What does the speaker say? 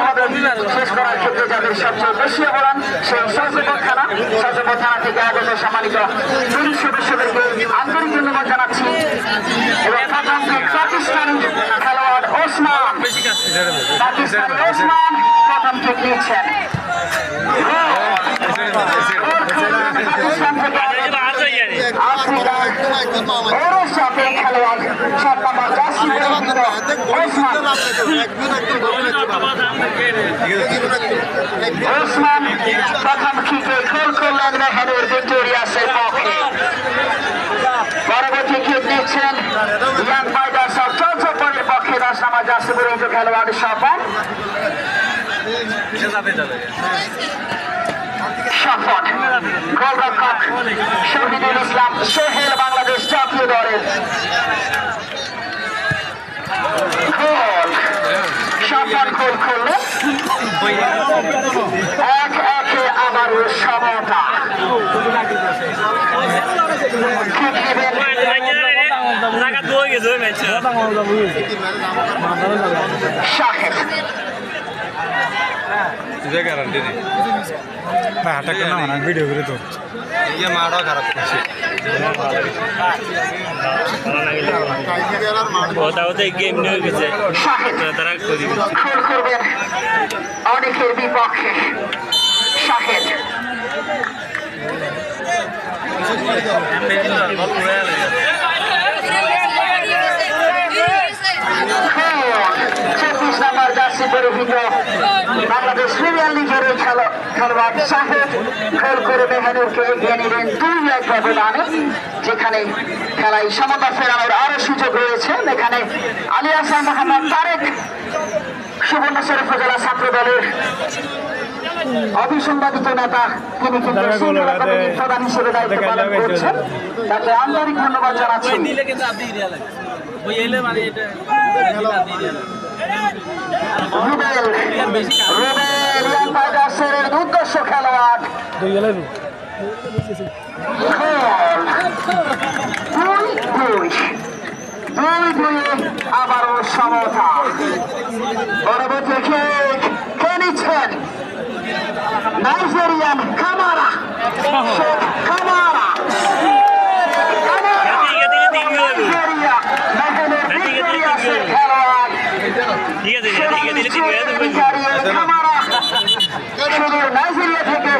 আমাদের শেষ করার ক্ষেত্রে যাদের সবচেয়ে বেশি অবদান সেই সহযোগী থানা থেকে আগত সম্মানিত পুলিশ সদস্যদেরকে আন্তরিক ধন্যবাদ জানাচ্ছি এবং পাকিস্তানি খেলোয়াড় ওসমান প্রথম কিক নিচ্ছেন। পাকিস্তান থেকে খেলোয়াড় 7 নম্বর জার্সি ওসমান প্রথম কিকে গোল করলেন মেহেনুর ভিক্টোরিয়াসের পক্ষে। পরবর্তী কিক নিচ্ছেন ইয়াং ফাইটার্স অফ চৌচপড়ির পক্ষে 10 নম্বর জার্সি পরিহিত খেলোয়াড় স্বপন। শপথ গোলরক্ষক শহীদুল ইসলাম সোহেল বাংলাদেশ জাতীয় দলের গোল। শপথ গোল করলে 1-1 আবারও সমতা। শাহেদ গ্যারান্টি নেই হাঁটাকে না মানে ভিডিও করে তো ইয়ে মারাও খারাপ করছে গেম নিয়ে গেছে তারা করবেন অনেকের বিপক্ষে। শাহেদ জার্সি পরিহিত বাংলাদেশ প্রিমিয়ার লিগের খেলোয়াড় শাহেদ গোল করে মেহেনুরকে এগিয়ে নেবেন 2-1 ব্যবধানে। যেখানে খেলায় সমতা ফেরানোর আরো সুযোগ রয়েছে। এখানে আলী হাসান মোহাম্মদ তারেক সুবর্ণচর উপজেলা ছাত্র দলের অবিসংবাদিত নেতা, তিনি কিন্তু প্রধান হিসেবে দায়িত্ব পালন করছেন, তাকে আন্তরিক ধন্যবাদ জানাচ্ছি। দুর্দর্শ খেলোয়াড় আবারও সমতা। পরবর্তী কে নিচ্ছেন নাইজেরিয়ান কামারা। নাইজেরিয়া থেকে